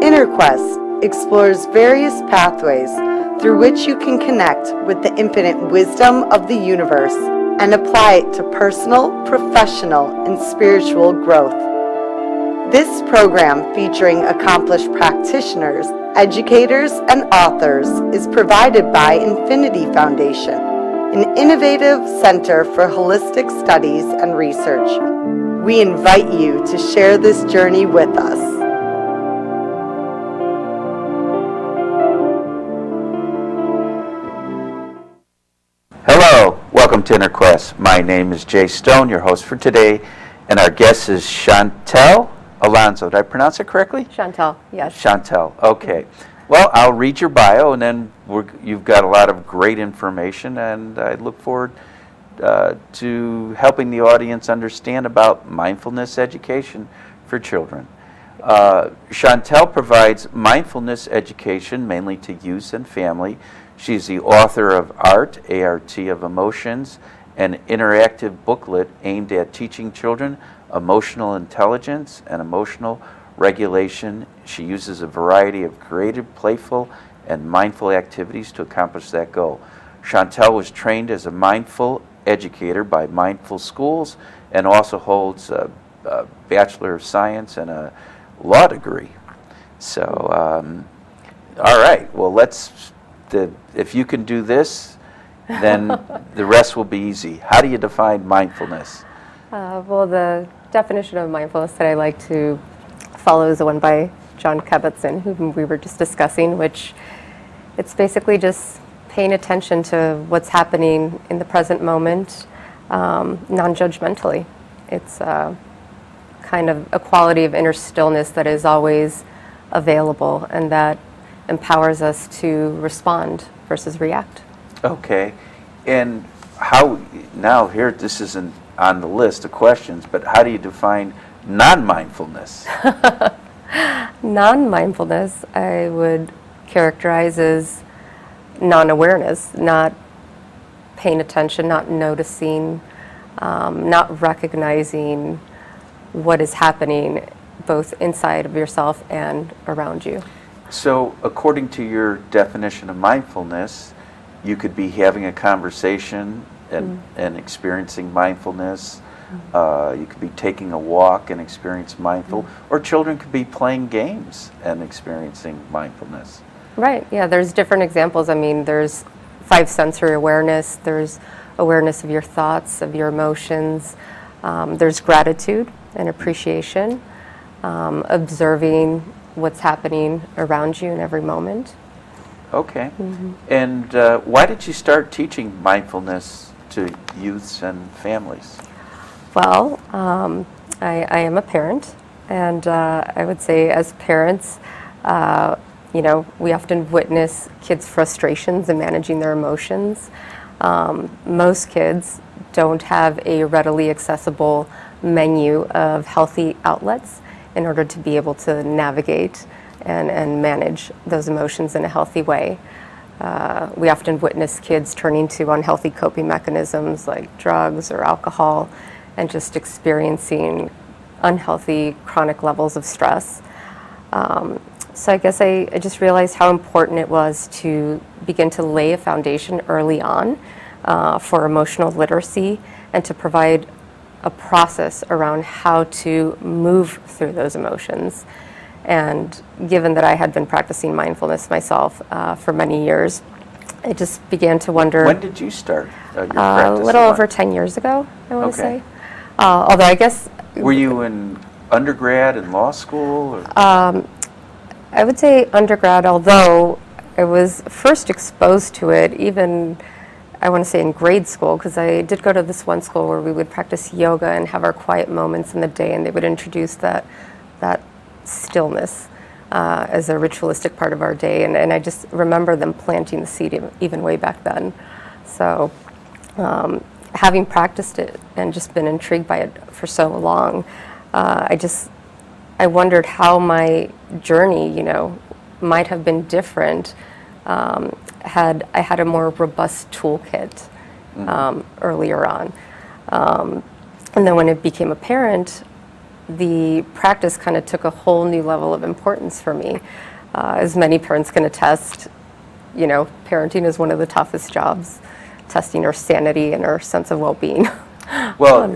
InnerQuest explores various pathways through which you can connect with the infinite wisdom of the universe and apply it to personal, professional, and spiritual growth. This program, featuring accomplished practitioners, educators, and authors, is provided by Infinity Foundation, an innovative center for holistic studies and research. We invite you to share this journey with us. Hello, welcome to InnerQuest. My name is Jay Stone, your host for today, and our guest is Shantal Alonso. Did I pronounce it correctly? Shantal, yes. Shantal, okay. Well, I'll read your bio, and then you've got a lot of great information, and I look forward to helping the audience understand about mindfulness education for children. Shantal provides mindfulness education mainly to youth and family. She's the author of Art, A-R-T of Emotions, an interactive booklet aimed at teaching children emotional intelligence and emotional regulation. She uses a variety of creative, playful, and mindful activities to accomplish that goal. Shantal was trained as a mindful educator by Mindful Schools and also holds a Bachelor of Science and a law degree. So, all right, well, if you can do this, then the rest will be easy. How do you define mindfulness? Well, the definition of mindfulness that I like to follow is the one by John Kabat-Zinn, whom we were just discussing, which it's basically just paying attention to what's happening in the present moment, non-judgmentally. It's kind of a quality of inner stillness that is always available and that empowers us to respond versus react. Okay, and how, now here, this isn't on the list of questions, but how do you define non-mindfulness? Non-mindfulness, I would characterize as non-awareness, not paying attention, not noticing, not recognizing what is happening both inside of yourself and around you. So, according to your definition of mindfulness, you could be having a conversation and experiencing mindfulness. You could be taking a walk and experience mindful, or children could be playing games and experiencing mindfulness. Right, yeah, there's different examples. I mean, there's 5 sensory awareness, there's awareness of your thoughts, of your emotions, there's gratitude and appreciation, observing what's happening around you in every moment. Okay. And why did you start teaching mindfulness to youths and families? Well, I am a parent, and I would say as parents, we often witness kids' frustrations in managing their emotions. Most kids don't have a readily accessible menu of healthy outlets in order to be able to navigate and manage those emotions in a healthy way. We often witness kids turning to unhealthy coping mechanisms like drugs or alcohol and just experiencing unhealthy chronic levels of stress. So I guess I just realized how important it was to begin to lay a foundation early on for emotional literacy and to provide a process around how to move through those emotions. And given that I had been practicing mindfulness myself for many years, I just began to wonder. When did you start your practice? A little over 10 years ago, I want to say. Although I guess. Were you in undergrad and law school? Or? I would say undergrad, although I was first exposed to it even, I want to say in grade school, because I did go to this one school where we would practice yoga and have our quiet moments in the day, and they would introduce that stillness as a ritualistic part of our day, and I just remember them planting the seed even way back then. So having practiced it and just been intrigued by it for so long, I wondered how my journey, might have been different had I had a more robust toolkit earlier on. And then when it became apparent, the practice kind of took a whole new level of importance for me. As many parents can attest, parenting is one of the toughest jobs, testing our sanity and our sense of well-being. Well,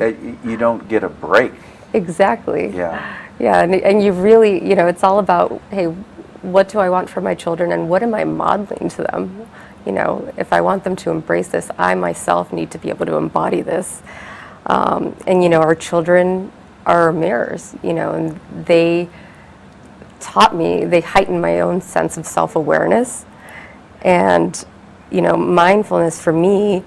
you don't get a break. Exactly. Yeah. Yeah, and you really, it's all about, hey, what do I want for my children and what am I modeling to them? If I want them to embrace this, I myself need to be able to embody this. And our children are mirrors, and they taught me, they heightened my own sense of self-awareness. And, mindfulness for me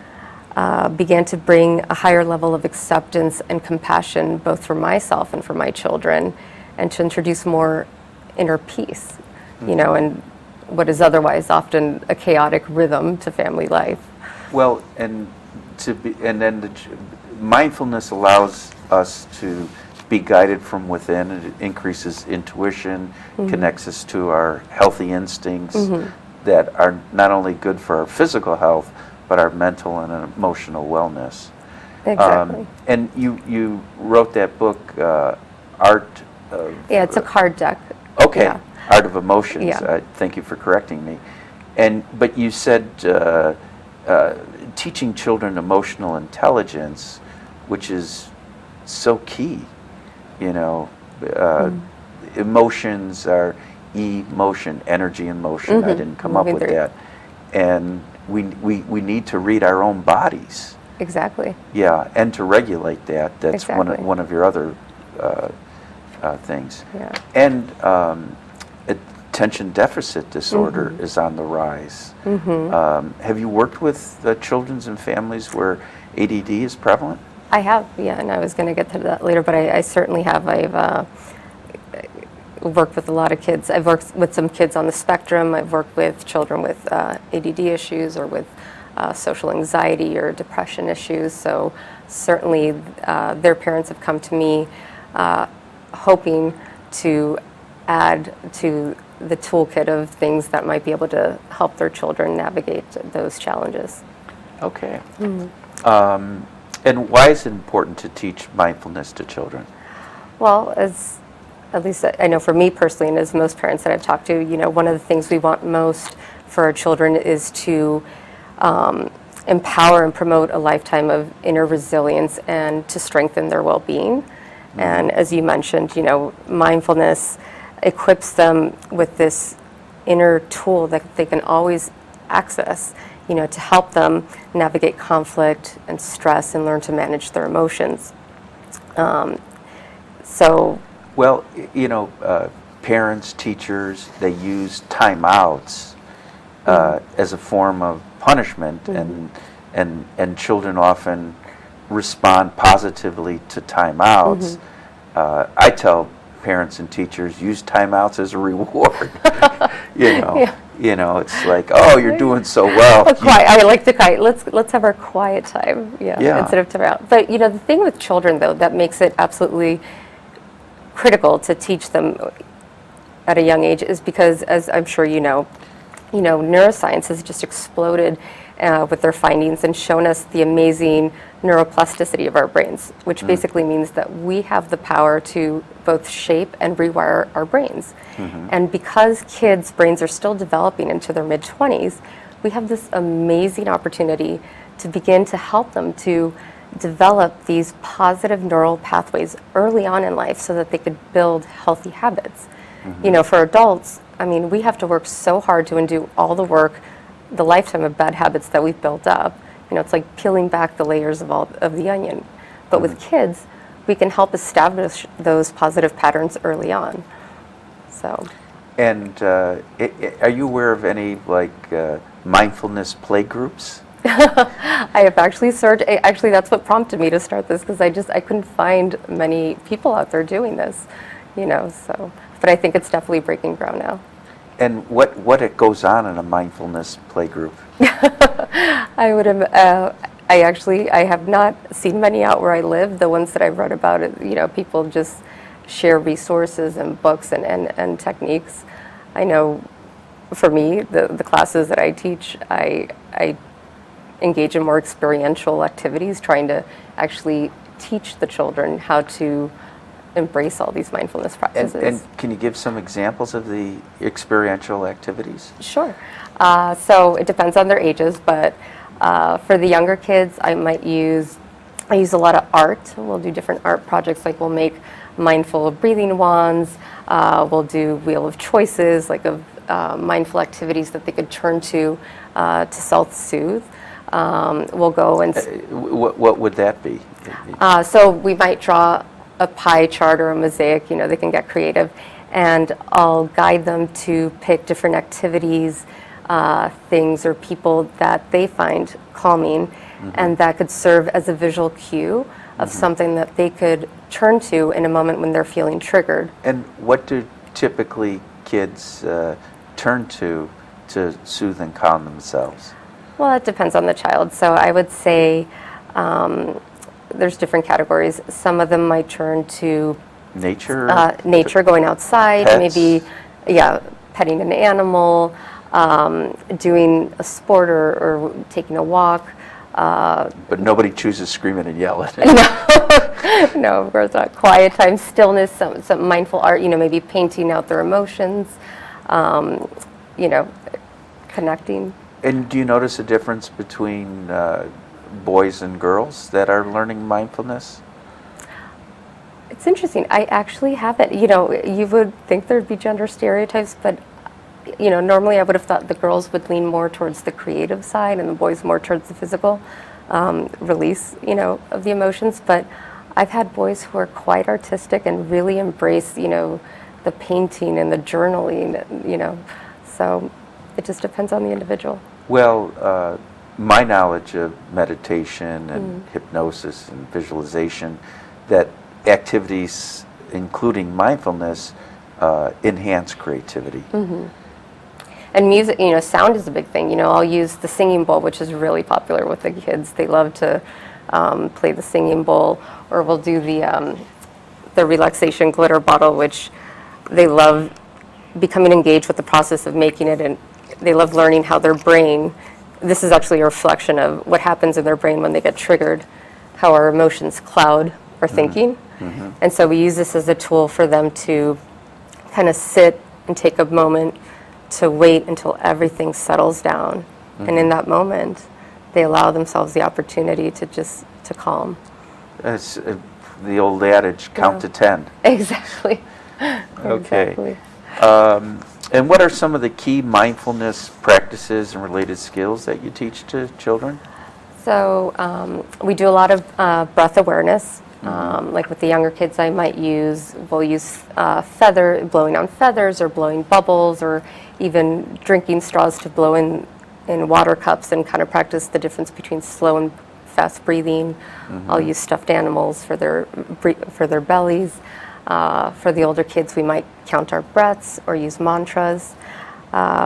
began to bring a higher level of acceptance and compassion, both for myself and for my children, and to introduce more inner peace, and what is otherwise often a chaotic rhythm to family life. Well, mindfulness allows us to be guided from within. It increases intuition, connects us to our healthy instincts that are not only good for our physical health, but our mental and emotional wellness. Exactly. And you wrote that book, Art of... Yeah, it's a card deck. Okay, Yeah. Art of Emotions. Yeah. Thank you for correcting me. But you said teaching children emotional intelligence, which is so key. Emotions are emotion, energy and motion. I didn't come up with that. And we need to read our own bodies. Exactly. Yeah, and to regulate that. That's Exactly. one of your other things. Yeah. And attention deficit disorder is on the rise. Have you worked with children and families where ADD is prevalent? I have, yeah, and I was going to get to that later, but I certainly have. I've worked with a lot of kids. I've worked with some kids on the spectrum. I've worked with children with ADD issues or with social anxiety or depression issues. So certainly their parents have come to me hoping to add to the toolkit of things that might be able to help their children navigate those challenges. Okay. And why is it important to teach mindfulness to children? Well, at least I know for me personally, and as most parents that I've talked to, one of the things we want most for our children is to empower and promote a lifetime of inner resilience and to strengthen their well-being. And as you mentioned, mindfulness equips them with this inner tool that they can always access, to help them navigate conflict and stress and learn to manage their emotions. Well, parents, teachers, they use timeouts as a form of punishment, and children often respond positively to timeouts. I tell parents and teachers, use timeouts as a reward. It's like, oh, you're doing so well. I like the quiet. Let's have our quiet time. Yeah. Instead of timeout. But the thing with children though that makes it absolutely critical to teach them at a young age is because, as I'm sure neuroscience has just exploded with their findings and shown us the amazing neuroplasticity of our brains, which basically means that we have the power to both shape and rewire our brains. And because kids' brains are still developing into their mid-20s, we have this amazing opportunity to begin to help them to develop these positive neural pathways early on in life so that they could build healthy habits. For adults, we have to work so hard to undo all the work, the lifetime of bad habits that we've built up. It's like peeling back the layers of the onion. But with kids, we can help establish those positive patterns early on. So. And are you aware of any mindfulness play groups? I have actually searched. Actually, that's what prompted me to start this because I couldn't find many people out there doing this, So, but I think it's definitely breaking ground now. And what goes on in a mindfulness play group? I would have. I have not seen many out where I live. The ones that I've read about, people just share resources and books and techniques. I know, for me, the classes that I teach, I engage in more experiential activities, trying to actually teach the children how to embrace all these mindfulness practices. And can you give some examples of the experiential activities? Sure. So it depends on their ages, but for the younger kids, I use a lot of art. We'll do different art projects, like we'll make mindful breathing wands. We'll do wheel of choices, like of mindful activities that they could turn to self-soothe. We'll go and what would that be? so we might draw a pie chart or a mosaic. They can get creative, and I'll guide them to pick different activities, things or people that they find calming, and that could serve as a visual cue of something that they could turn to in a moment when they're feeling triggered. And what do typically kids turn to soothe and calm themselves? Well, it depends on the child. So I would say there's different categories. Some of them might turn to nature, going outside, pets. maybe, petting an animal, doing a sport or taking a walk. But nobody chooses screaming and yelling. No, of course not. Quiet time, stillness, some mindful art, maybe painting out their emotions, connecting. And do you notice a difference between boys and girls that are learning mindfulness? It's interesting. I actually haven't. You would think there'd be gender stereotypes, but normally I would have thought the girls would lean more towards the creative side and the boys more towards the physical release, of the emotions. But I've had boys who are quite artistic and really embrace, the painting and the journaling, so it just depends on the individual. Well, my knowledge of meditation and hypnosis and visualization, that activities, including mindfulness, enhance creativity. And music, sound is a big thing. I'll use the singing bowl, which is really popular with the kids. They love to play the singing bowl, or we'll do the relaxation glitter bottle, which they love becoming engaged with the process of making it, and they love learning how their brain, this is actually a reflection of what happens in their brain when they get triggered, how our emotions cloud our thinking. And so we use this as a tool for them to kind of sit and take a moment to wait until everything settles down. And in that moment, they allow themselves the opportunity to calm. It's the old adage, count to 10. Exactly. Okay. Exactly. And what are some of the key mindfulness practices and related skills that you teach to children? So we do a lot of breath awareness. Like with the younger kids, we'll use blowing on feathers or blowing bubbles, or even drinking straws to blow in water cups, and kind of practice the difference between slow and fast breathing. I'll use stuffed animals for their bellies. For the older kids, we might count our breaths or use mantras.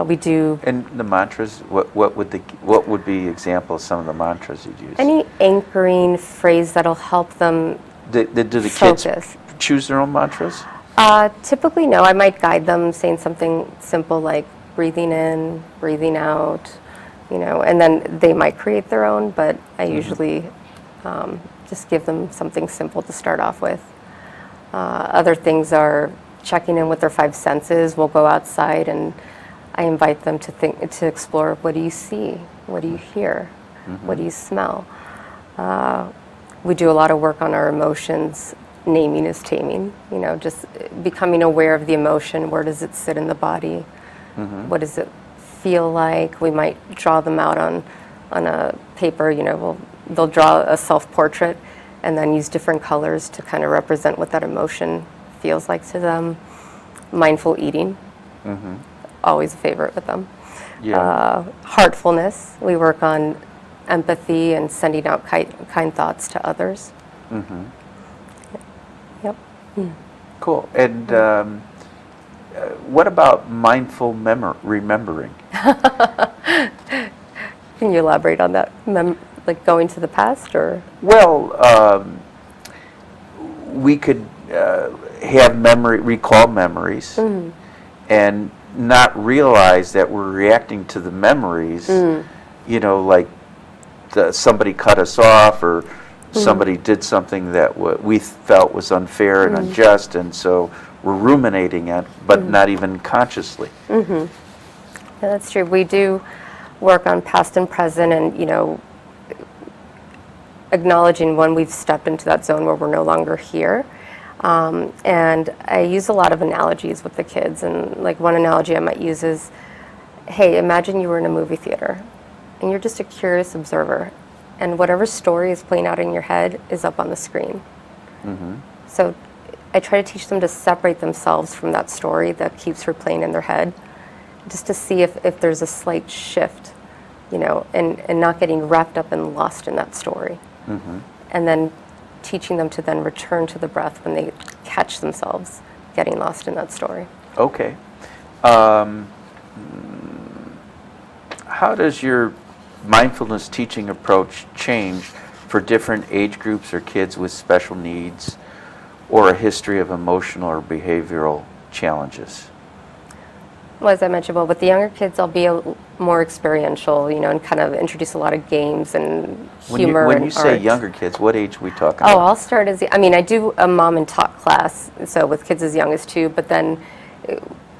We do. And the mantras, what would be examples of some of the mantras you'd use? Any anchoring phrase that'll help them do the focus. Kids choose their own mantras? Typically, no. I might guide them saying something simple like breathing in, breathing out, and then they might create their own, but I usually just give them something simple to start off with. Other things are checking in with their 5 senses. We'll go outside and I invite them to explore, what do you see? What do you hear? What do you smell? We do a lot of work on our emotions. Naming is taming, just becoming aware of the emotion. Where does it sit in the body? What does it feel like? We might draw them out on a paper, they'll draw a self-portrait and then use different colors to kind of represent what that emotion feels like to them. Mindful eating, always a favorite with them. Heartfulness, we work on empathy and sending out kind thoughts to others. Yep. Cool. And what about mindful remembering? Can you elaborate on that? Like going to the past, or? Well, we could recall memories, and not realize that we're reacting to the memories. Like somebody cut us off, or somebody did something that we felt was unfair and unjust, and so we're ruminating it, but not even consciously. Yeah, that's true. We do work on past and present, and acknowledging when we've stepped into that zone where we're no longer here. And I use a lot of analogies with the kids, and like one analogy I might use is, hey, imagine you were in a movie theater and you're just a curious observer, and whatever story is playing out in your head is up on the screen. So I try to teach them to separate themselves from that story that keeps replaying in their head, just to see if there's a slight shift, and not getting wrapped up and lost in that story. And then teaching them to then return to the breath when they catch themselves getting lost in that story. Okay. How does your mindfulness teaching approach change for different age groups or kids with special needs or a history of emotional or behavioral challenges? Well, as I mentioned, with the younger kids, I'll be more experiential, and kind of introduce a lot of games and humor and art. When you say younger kids, what age are we talking Oh, about? I'll start I do a mom and talk class, so with kids as young as 2, but then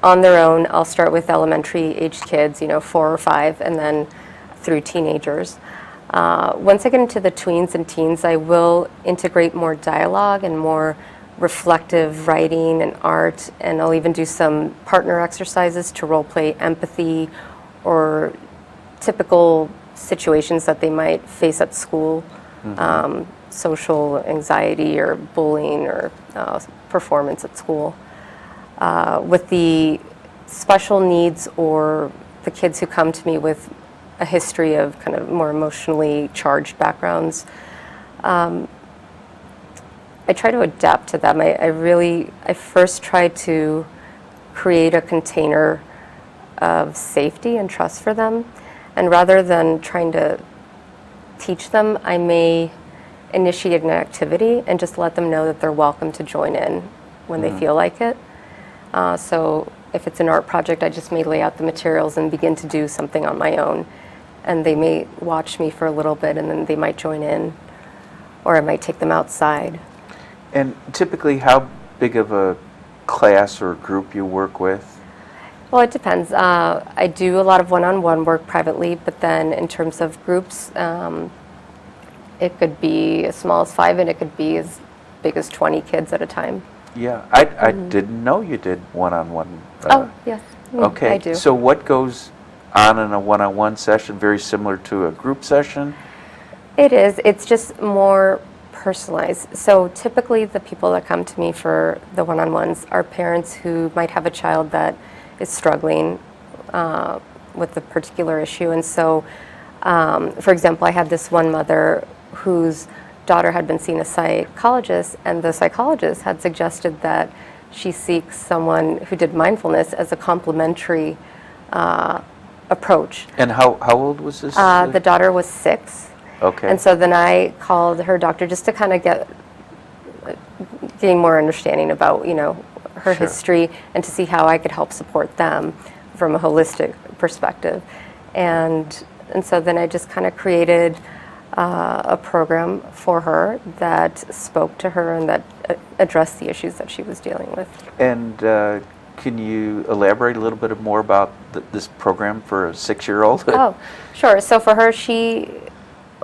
on their own, I'll start with elementary age kids, 4 or 5, and then through teenagers. Once I get into the tweens and teens, I will integrate more dialogue and more reflective writing and art, and I'll even do some partner exercises to role play empathy or typical situations that they might face at school, social anxiety or bullying or performance at school. With the special needs or the kids who come to me with a history of kind of more emotionally charged backgrounds, I try to adapt to them. I first try to create a container of safety and trust for them, and rather than trying to teach them, I may initiate an activity and just let them know that they're welcome to join in when they feel like it. So if it's an art project, I just may lay out the materials and begin to do something on my own, and they may watch me for a little bit and then they might join in, or I might take them outside. And typically, how big of a class or group you work with? Well, it depends. I do a lot of one-on-one work privately, but then in terms of groups, it could be as small as 5, and it could be as big as 20 kids at a time. Yeah, I didn't know you did one-on-one. Oh, yes. Okay, I do. So what goes on in a one-on-one session, very similar to a group session? It is. It's just more personalized. So typically the people that come to me for the one-on-ones are parents who might have a child that is struggling with a particular issue. And so, for example, I had this one mother whose daughter had been seeing a psychologist, and the psychologist had suggested that she seek someone who did mindfulness as a complementary approach. And how old was this? The daughter was 6. Okay. And so then I called her doctor just to kind of gain more understanding about, her Sure. history, and to see how I could help support them from a holistic perspective. And so then I just kind of created a program for her that spoke to her and that addressed the issues that she was dealing with. And can you elaborate a little bit more about this program for a 6-year-old? Oh, sure. So for her, she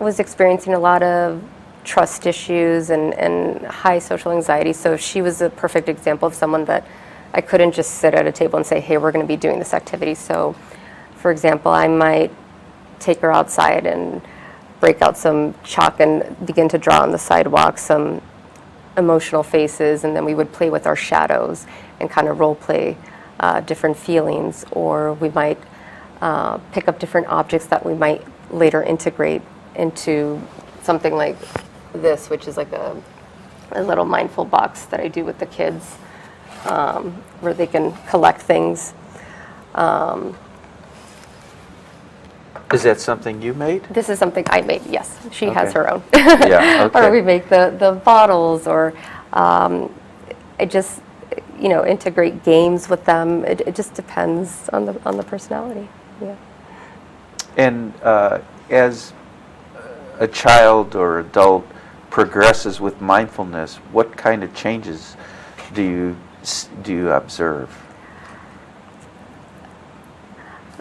was experiencing a lot of trust issues and high social anxiety. So she was a perfect example of someone that I couldn't just sit at a table and say, hey, we're going to be doing this activity. So, for example, I might take her outside and break out some chalk and begin to draw on the sidewalk some emotional faces, and then we would play with our shadows and kind of role play different feelings, or we might pick up different objects that we might later integrate into something like this, which is like a little mindful box that I do with the kids, where they can collect things. Is that something you made? This is something I made, yes. She has Okay. her own. Yeah, okay. Or we make the bottles, or I just, integrate games with them. It just depends on the personality. Yeah. And as a child or adult progresses with mindfulness, what kind of changes do you observe?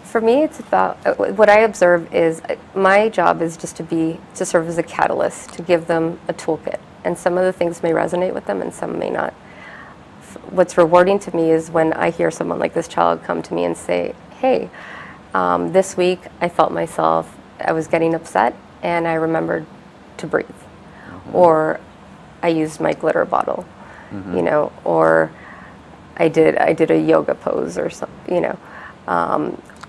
For me, it's about what I observe is my job is just to serve as a catalyst, to give them a toolkit. And some of the things may resonate with them and some may not. What's rewarding to me is when I hear someone like this child come to me and say, hey, this week I felt myself, I was getting upset and I remembered to breathe. Mm-hmm. Or I used my glitter bottle, mm-hmm. Or I did a yoga pose or something,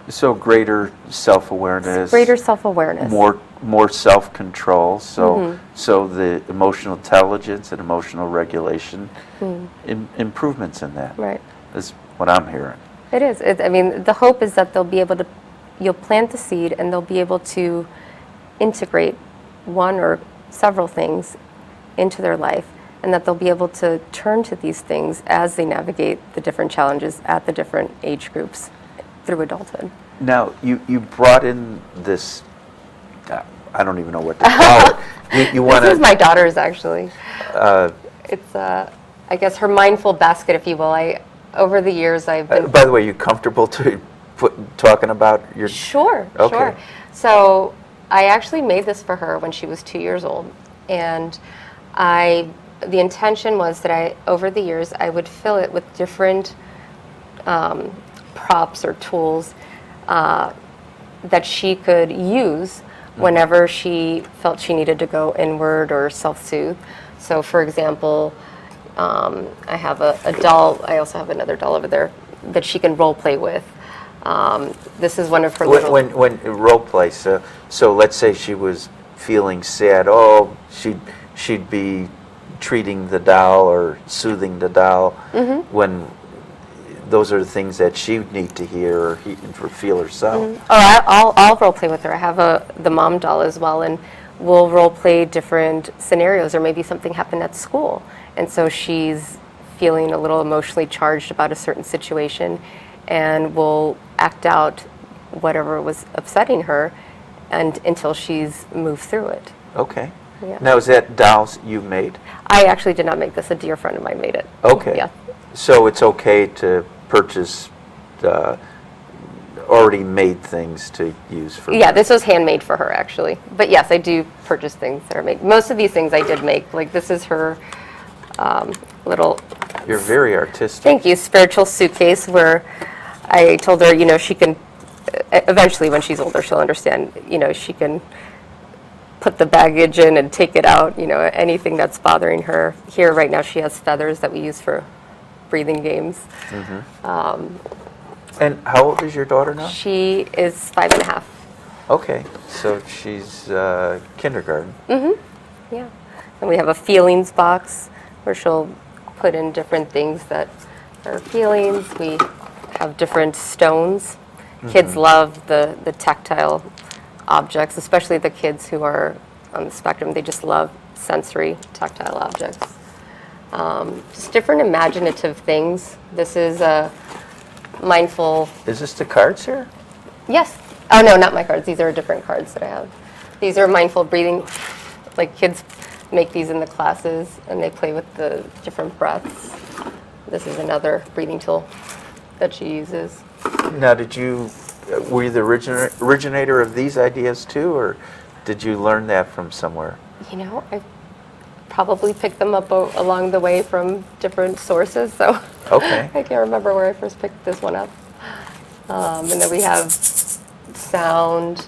So greater self-awareness. More self-control. So mm-hmm. so the emotional intelligence and emotional regulation, improvements in that. Right. Is what I'm hearing. It is. The hope is that you'll plant the seed and they'll be able to integrate one or several things into their life, and that they'll be able to turn to these things as they navigate the different challenges at the different age groups through adulthood. Now, you brought in this, I don't even know what to call it. You This is my daughter's, actually. It's, I guess, her mindful basket, if you will. Over the years, I've been... by the way, you comfortable talking about your... Sure, okay. Sure. So I actually made this for her when she was 2 years old. And the intention was that over the years, I would fill it with different props or tools that she could use whenever she felt she needed to go inward or self-soothe. So, for example, I have a doll. I also have another doll over there that she can role play with. This is one of her little... When role play, so let's say she was feeling sad. Oh, she'd be treating the doll or soothing the doll, mm-hmm. when those are the things that she would need to hear or feel herself. Mm-hmm. Oh, I'll role play with her. I have the mom doll as well, and we'll role play different scenarios, or maybe something happened at school, and so she's feeling a little emotionally charged about a certain situation, and we'll act out whatever was upsetting her, and until she's moved through it. Okay. Yeah. Now, is that dolls you made? I actually did not make this. A dear friend of mine made it. Okay. Yeah. So it's okay to purchase already made things to use for... Yeah, this was handmade for her, actually. But yes, I do purchase things that are made. Most of these things I did make. Like, this is her little... You're very artistic. Thank you. Spiritual suitcase, where I told her, she can... Eventually, when she's older, she'll understand, she can put the baggage in and take it out, anything that's bothering her. Here, right now, she has feathers that we use for breathing games. Mm-hmm. And how old is your daughter now? She is 5.5. Okay, so she's kindergarten. Mm-hmm. Yeah. And we have a feelings box where she'll put in different things that are feelings. We have different stones. Mm-hmm. Kids love the tactile objects, especially the kids who are on the spectrum. They just love sensory tactile objects. Just different imaginative things. This is a mindful... Is this the cards here? Yes. Oh, no, not my cards. These are different cards that I have. These are mindful breathing. Like, kids make these in the classes, and they play with the different breaths. This is another breathing tool that she uses. Now, were you the originator of these ideas too, or did you learn that from somewhere? I probably picked them up along the way from different sources, so okay. I can't remember where I first picked this one up. And then we have sound.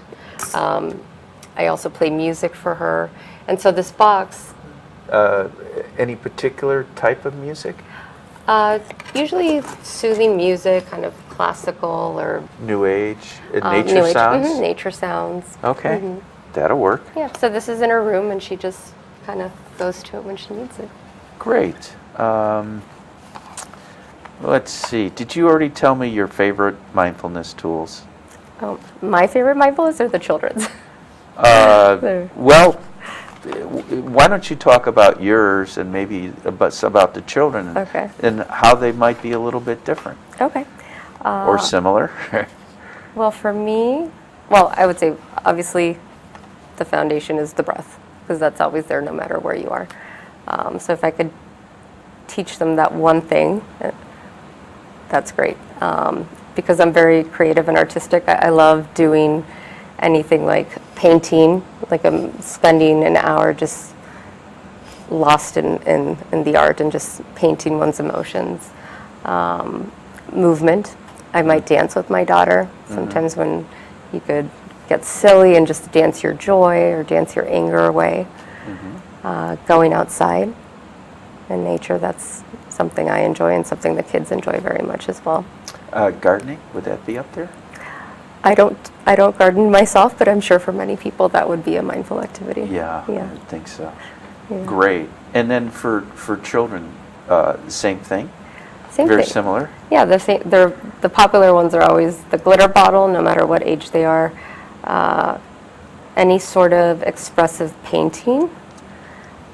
I also play music for her. And so this box... any particular type of music? Usually soothing music, kind of classical or... New age? Nature New age. sounds? Mm-hmm, nature sounds. Okay, Mm-hmm. That'll work. Yeah, so this is in her room, and she just kind of goes to it when she needs it. Great. Let's see. Did you already tell me your favorite mindfulness tools? Oh, my favorite mindfulness or the children's? Well, why don't you talk about yours and maybe about the children okay. and how they might be a little bit different? Okay. Or similar? Well, for me, I would say obviously the foundation is the breath. because that's always there no matter where you are. So if I could teach them that one thing, that's great. Because I'm very creative and artistic, I love doing anything like painting, like I'm spending an hour just lost in the art and just painting one's emotions. Movement, I might dance with my daughter. Sometimes when you could get silly and just dance your joy or dance your anger away. Going outside in nature, that's something I enjoy and something the kids enjoy very much as well. Gardening, would that be up there? I don't garden myself, but I'm sure for many people that would be a mindful activity. Yeah, I would think so. Yeah. Great. And then for children, same thing? Same Very thing. similar? Yeah, the popular ones are always the glitter bottle, no matter what age they are. Any sort of expressive painting,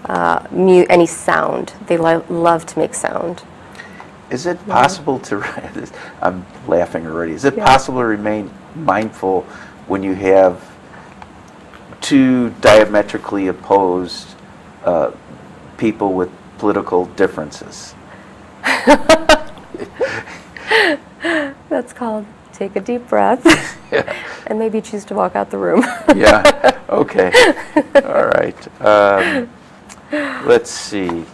any sound. They love to make sound. Is it possible to, I'm laughing already, is it possible to remain mindful when you have two diametrically opposed people with political differences? That's called take a deep breath and maybe choose to walk out the room. Yeah, okay. All right. Let's see.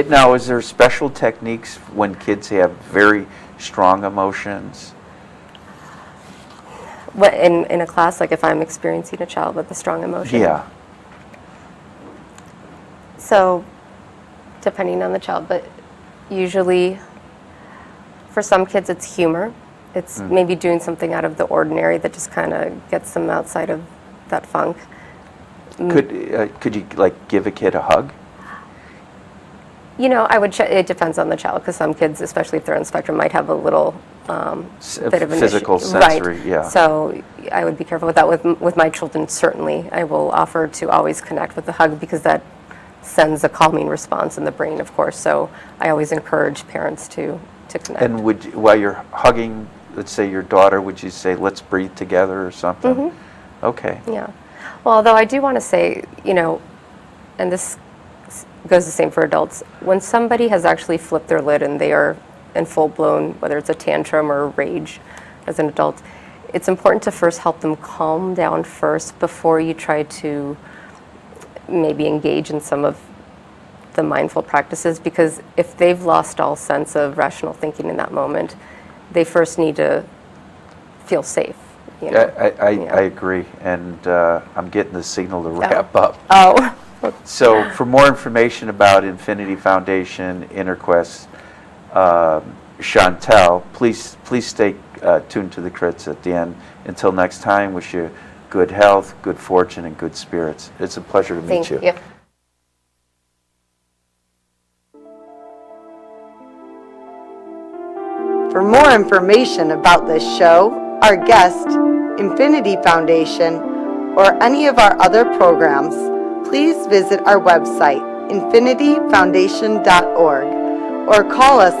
Now, is there special techniques when kids have very strong emotions? What, in a class, like if I'm experiencing a child with a strong emotion? Yeah. So, depending on the child, but usually for some kids it's humor. It's maybe doing something out of the ordinary that just kind of gets them outside of that funk. Could you like give a kid a hug? You know, I would. It depends on the child, because some kids, especially if they're on the spectrum, might have a little bit of an physical, issue. sensory, right. yeah. So I would be careful with that. With my children, certainly, I will offer to always connect with the hug, because that sends a calming response in the brain, of course. So I always encourage parents to connect. And while you're hugging, let's say your daughter, would you say, "Let's breathe together" or something? Okay. Yeah. Well, although I do want to say, you know, and this goes the same for adults, when somebody has actually flipped their lid and they are in full-blown, whether it's a tantrum or rage as an adult, it's important to first help them calm down first before you try to maybe engage in some of the mindful practices, because if they've lost all sense of rational thinking in that moment, they first need to feel safe. You know? I agree, and I'm getting the signal to wrap up. Oh. So for more information about Infinity Foundation, InnerQuest, Shantal, please stay tuned to the crits at the end. Until next time, wish you good health, good fortune, and good spirits. It's a pleasure to meet you. Thank you. For more information about this show, our guest, Infinity Foundation, or any of our other programs, please visit our website, infinityfoundation.org, or call us